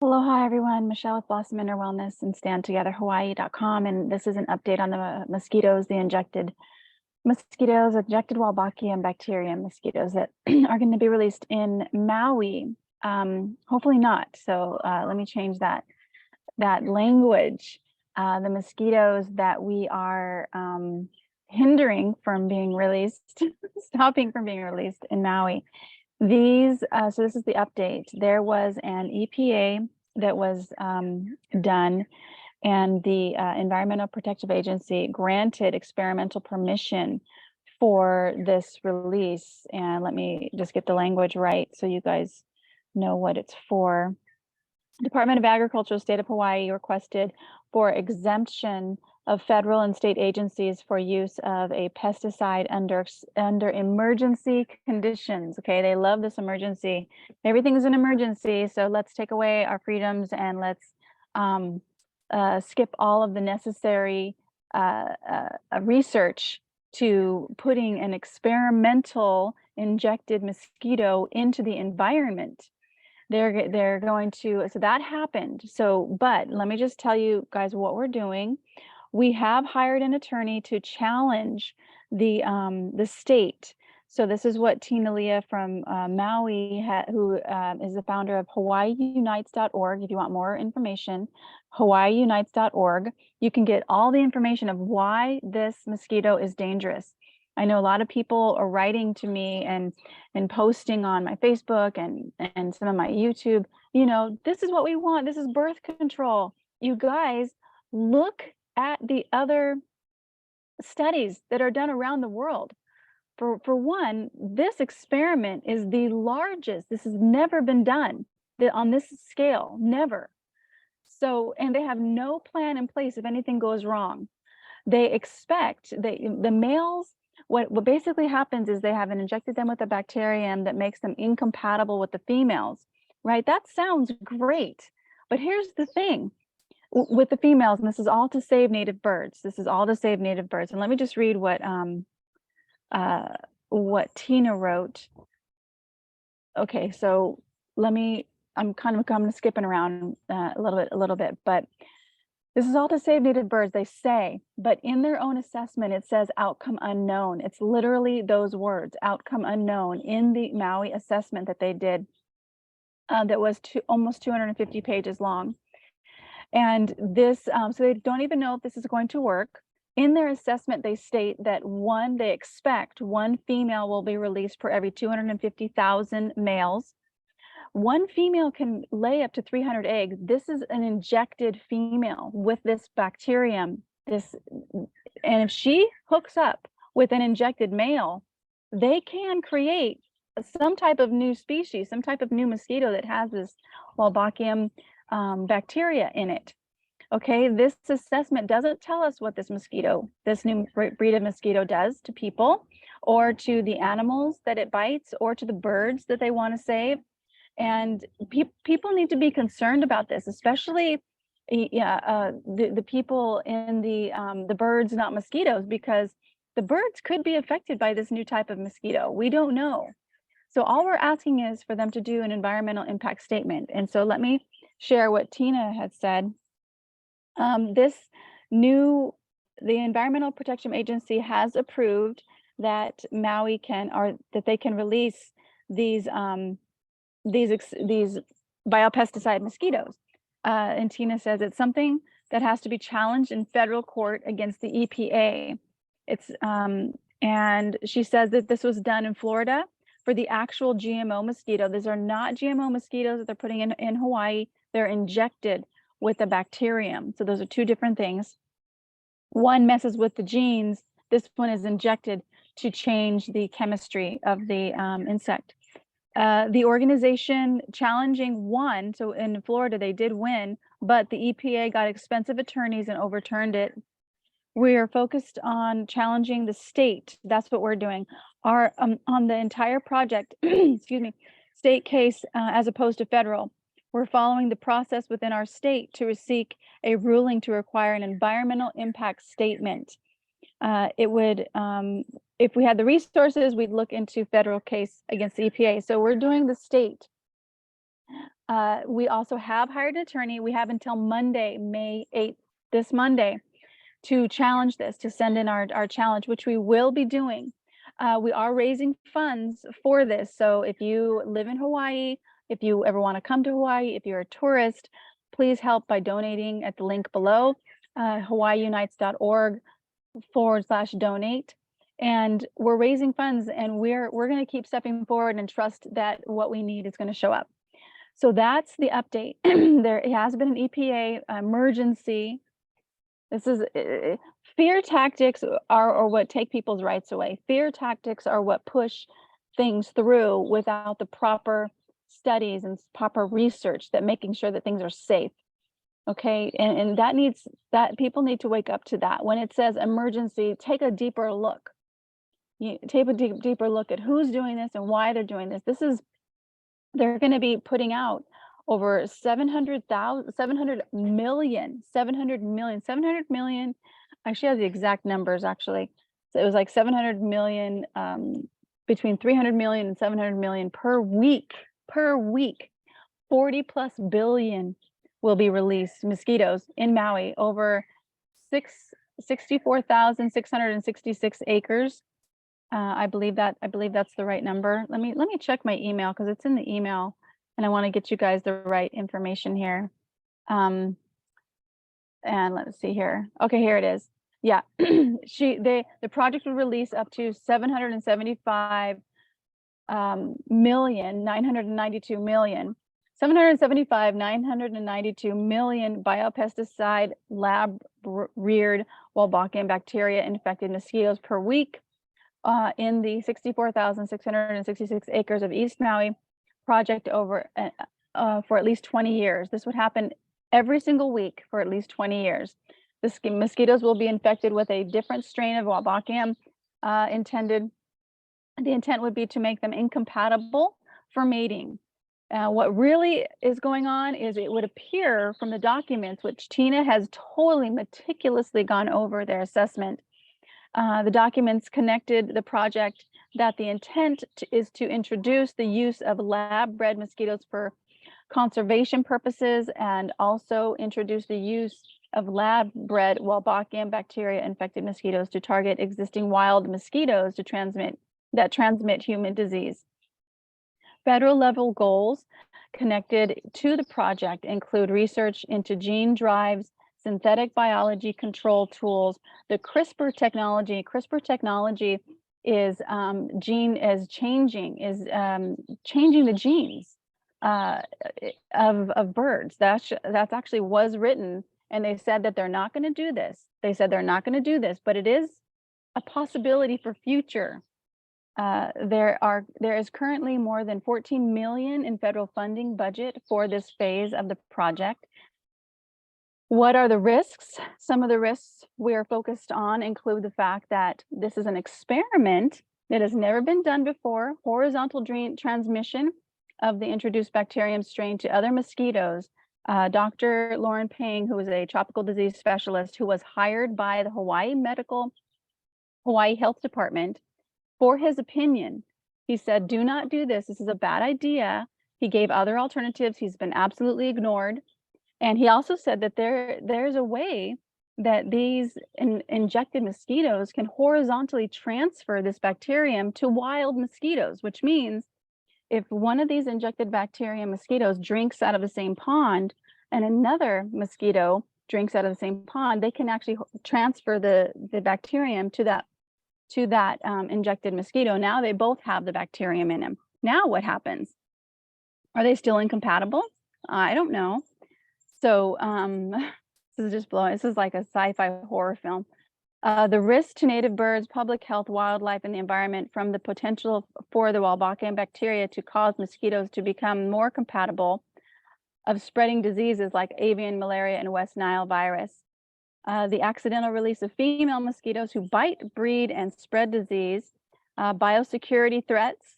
Aloha, everyone. Michelle with Blossom Inner Wellness and StandTogetherHawaii.com. And this is an update on the mosquitoes, the injected mosquitoes, injected Wolbachia and bacterium mosquitoes that are going to be released in Maui. Hopefully not. So let me change that language. The mosquitoes that we are hindering from being released, stopping from being released in Maui. These, so this is the update. There was an EPA that was done, and the Environmental Protective Agency granted experimental permission for this release. And let me just get the language right so you guys know what it's for. Department of Agriculture, State of Hawaii requested for exemption of federal and state agencies for use of a pesticide under emergency conditions. Okay, they love this emergency. Everything is an emergency, so let's take away our freedoms and let's skip all of the necessary research to putting an experimental injected mosquito into the environment. They're going to, so that happened. So, but let me just tell you guys what we're doing. We have hired an attorney to challenge the state. So this is what Tina Leah from Maui, who is the founder of HawaiiUnites.org. If you want more information, HawaiiUnites.org. You can get all the information of why this mosquito is dangerous. I know a lot of people are writing to me and posting on my Facebook and some of my YouTube, you know, this is what we want. This is birth control. You guys, look at the other studies that are done around the world. For one, this experiment is the largest. This has never been done on this scale, never. So, and they have no plan in place if anything goes wrong. They expect the males, what basically happens is they have injected them with a bacterium that makes them incompatible with the females, right? That sounds great, but here's the thing with the females, and this is all to save native birds. This is all to save native birds. And let me just read what Tina wrote. Okay, so I'm kind of skipping around a little bit, but this is all to save native birds, they say, but in their own assessment, it says outcome unknown. It's literally those words, outcome unknown, in the Maui assessment that they did that was almost 250 pages long. And this, so they don't even know if this is going to work. In their assessment, they state that they expect one female will be released per every 250,000 males. One female can lay up to 300 eggs. This is an injected female with this bacterium. And if she hooks up with an injected male, they can create some type of new species, some type of new mosquito that has this Wolbachia bacteria in it. Okay, this assessment doesn't tell us what this new breed of mosquito does to people or to the animals that it bites or to the birds that they want to save. And people need to be concerned about this, especially the people in the birds, not mosquitoes, because the birds could be affected by this new type of mosquito. We don't know. So all we're asking is for them to do an environmental impact statement. And so let me share what Tina had said. The Environmental Protection Agency has approved that Maui that they can release these biopesticide mosquitoes. And Tina says it's something that has to be challenged in federal court against the EPA. And she says that this was done in Florida for the actual GMO mosquito. These are not GMO mosquitoes that they're putting in Hawaii. They're injected with a bacterium. So those are two different things. One messes with the genes. This one is injected to change the chemistry of the insect. The organization challenging won. So in Florida, they did win, but the EPA got expensive attorneys and overturned it. We are focused on challenging the state. That's what we're doing. On the entire project, excuse me, state case as opposed to federal. We're following the process within our state to seek a ruling to require an environmental impact statement. It would, if we had the resources, we'd look into federal case against the EPA. So we're doing the state. We also have hired an attorney. We have until Monday, May 8th, this Monday, to challenge this, to send in our challenge, which we will be doing. We are raising funds for this. So if you live in Hawaii, if you ever want to come to Hawaii, if you're a tourist, please help by donating at the link below, hawaiiunites.org/donate. And we're raising funds, and we're going to keep stepping forward and trust that what we need is going to show up. So that's the update. There has been an EPA emergency. This is fear tactics are what take people's rights away. Fear tactics are what push things through without the proper studies and proper research that making sure that things are safe. Okay, and that people need to wake up to that. When it says emergency, take a deeper look. You take a deeper look at who's doing this and why they're doing this. They're going to be putting out over 700 million. I should have the exact numbers actually. So it was like 700 million, between 300 million and 700 million per week. 40 plus billion will be released, mosquitoes in Maui, over 64,666 acres. I believe that's the right number. Let me check my email, because it's in the email and I want to get you guys the right information here. And let's see here. Okay, here it is. Yeah, the project will release up to 775 million, 992 million. 992 million biopesticide lab reared Wolbachia bacteria infected mosquitoes per week in the 64,666 acres of East Maui project over for at least 20 years. This would happen every single week for at least 20 years. The mosquitoes will be infected with a different strain of Wolbachia the intent would be to make them incompatible for mating. What really is going on is, it would appear from the documents, which Tina has totally meticulously gone over their assessment, the documents connected the project, that the intent is to introduce the use of lab-bred mosquitoes for conservation purposes, and also introduce the use of lab-bred Wolbachia bacteria infected mosquitoes to target existing wild mosquitoes that transmit human disease. Federal level goals connected to the project include research into gene drives, synthetic biology control tools, the CRISPR technology. CRISPR technology is changing the genes of birds. That's actually was written, and they said that they're not going to do this. But it is a possibility for future. There is currently more than 14 million in federal funding budget for this phase of the project. What are the risks? Some of the risks we are focused on include the fact that this is an experiment that has never been done before, horizontal transmission of the introduced bacterium strain to other mosquitoes. Dr. Lauren Pang, who is a tropical disease specialist who was hired by the Hawaii Health Department, for his opinion, he said, do not do this. This is a bad idea. He gave other alternatives. He's been absolutely ignored. And he also said that there's a way that these injected mosquitoes can horizontally transfer this bacterium to wild mosquitoes, which means if one of these injected bacterium mosquitoes drinks out of the same pond and another mosquito drinks out of the same pond, they can actually transfer the bacterium to that injected mosquito. Now they both have the bacterium in them. Now what happens? Are they still incompatible? I don't know. So this is just blowing. This is like a sci-fi horror film. The risk to native birds, public health, wildlife, and the environment from the potential for the Wolbachia bacteria to cause mosquitoes to become more compatible of spreading diseases like avian malaria and West Nile virus. The accidental release of female mosquitoes who bite, breed, and spread disease, biosecurity threats,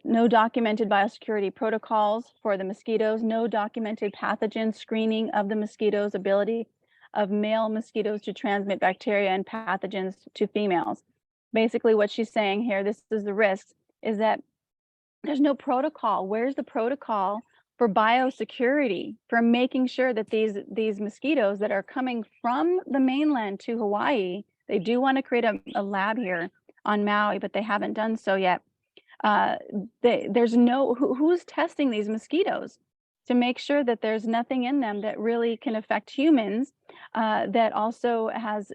no documented biosecurity protocols for the mosquitoes, no documented pathogen screening of the mosquitoes' ability of male mosquitoes to transmit bacteria and pathogens to females. Basically what she's saying here, this is the risk, is that there's no protocol. Where's the protocol for biosecurity, for making sure that these mosquitoes that are coming from the mainland to Hawaii, they do want to create a lab here on Maui, but they haven't done so yet. There's no, who's testing these mosquitoes to make sure that there's nothing in them that really can affect humans, that also has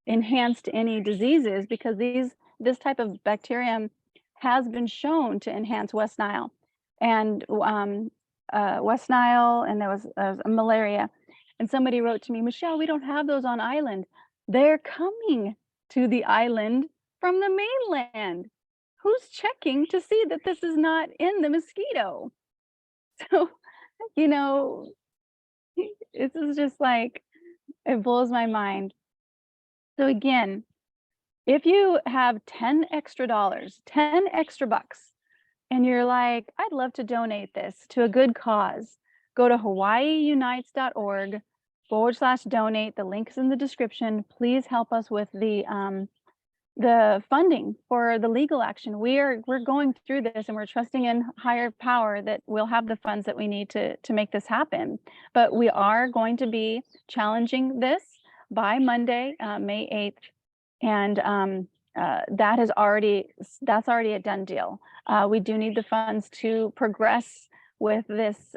enhanced any diseases, because this type of bacterium has been shown to enhance West Nile and West Nile, and there was malaria. And somebody wrote to me, Michelle, we don't have those on island. They're coming to the island from the mainland. Who's checking to see that this is not in the mosquito? So, you know, this is just like, it blows my mind. So again, if you have 10 extra dollars, 10 extra bucks, and you're like, I'd love to donate this to a good cause, go to hawaiiunites.org/donate. The link's in the description. Please help us with the funding for the legal action. We're going through this, and we're trusting in higher power that we'll have the funds that we need to make this happen. But we are going to be challenging this by Monday, May 8th. And that's already a done deal. We do need the funds to progress with this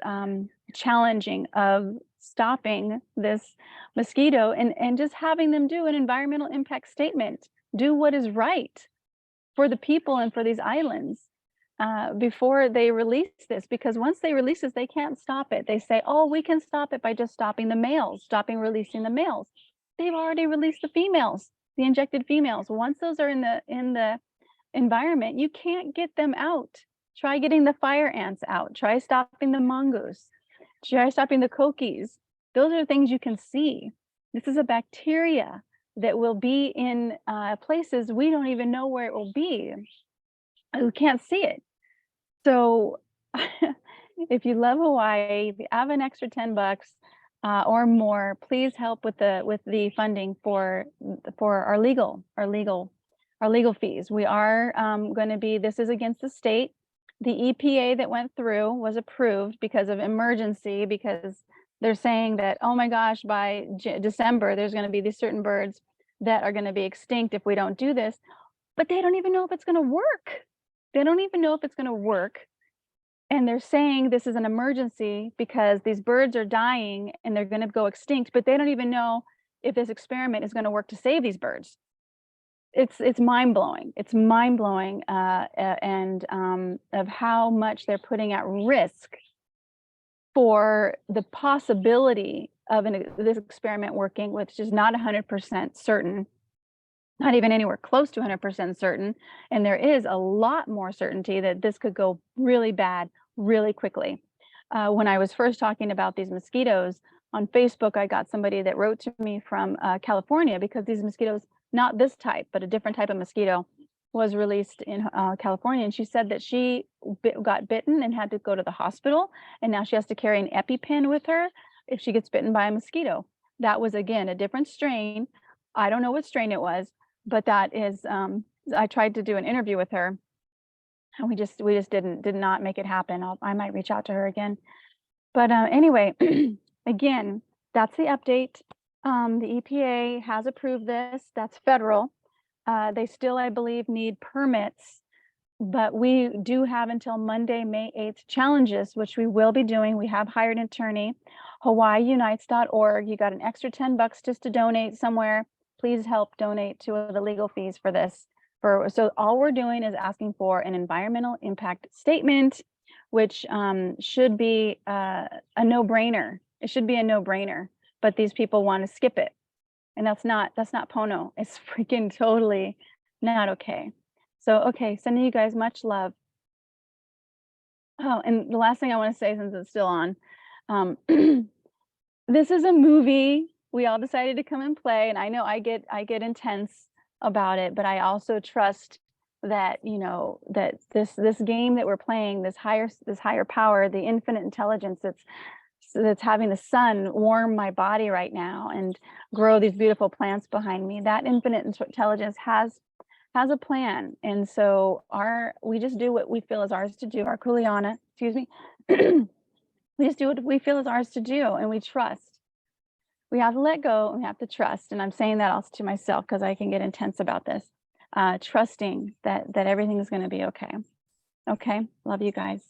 challenging of stopping this mosquito, and just having them do an environmental impact statement, do what is right for the people and for these islands before they release this, because once they release this, they can't stop it. They say, oh, we can stop it by just stopping the males, stopping releasing the males. They've already released the females, the injected females. Once those are in the environment, you can't get them out. Try getting the fire ants out. Try stopping the mongoose. Try stopping the coquis. Those are things you can see. This is a bacteria that will be in places we don't even know where it will be. We can't see it. So if you love Hawaii, if you have an extra 10 bucks or more, please help with the funding for our legal fees. We are going to be, this is against the state. The EPA that went through was approved because of emergency, because they're saying that, oh my gosh, by December, there's going to be these certain birds that are going to be extinct if we don't do this. But they don't even know if it's going to work. They don't even know if it's going to work. And they're saying this is an emergency because these birds are dying and they're going to go extinct, but they don't even know if this experiment is going to work to save these birds. It's mind-blowing. It's mind-blowing, and of how much they're putting at risk for the possibility of this experiment working, which is not 100% certain, not even anywhere close to 100% certain. And there is a lot more certainty that this could go really bad really quickly. When I was first talking about these mosquitoes on Facebook, I got somebody that wrote to me from California, because these mosquitoes, not this type, but a different type of mosquito, was released in California. And she said that she got bitten and had to go to the hospital. And now she has to carry an EpiPen with her if she gets bitten by a mosquito. That was, again, a different strain. I don't know what strain it was, but that is, I tried to do an interview with her, and we just did not make it happen. I might reach out to her again. But anyway, again, that's the update. The EPA has approved this. That's federal. They still, I believe, need permits, but we do have until Monday, May 8th, to challenge this, which we will be doing. We have hired an attorney, hawaiiunites.org. You got an extra 10 bucks just to donate somewhere. Please help donate to the legal fees for this. So all we're doing is asking for an environmental impact statement, which should be a no-brainer. It should be a no-brainer, but these people want to skip it. And that's not Pono. It's freaking totally not okay. So, okay, sending you guys much love. Oh, and the last thing I want to say, since it's still on, this is a movie. We all decided to come and play, and I know I get intense about it, but I also trust that, you know, that this game that we're playing, this higher power, the infinite intelligence that's having the sun warm my body right now and grow these beautiful plants behind me, that infinite intelligence has a plan. And so we just do what we feel is ours to do, our kuleana, excuse me, We just do what we feel is ours to do, and we trust. We have to let go and we have to trust. And I'm saying that also to myself because I can get intense about this. Trusting that everything is going to be okay. Okay. Love you guys.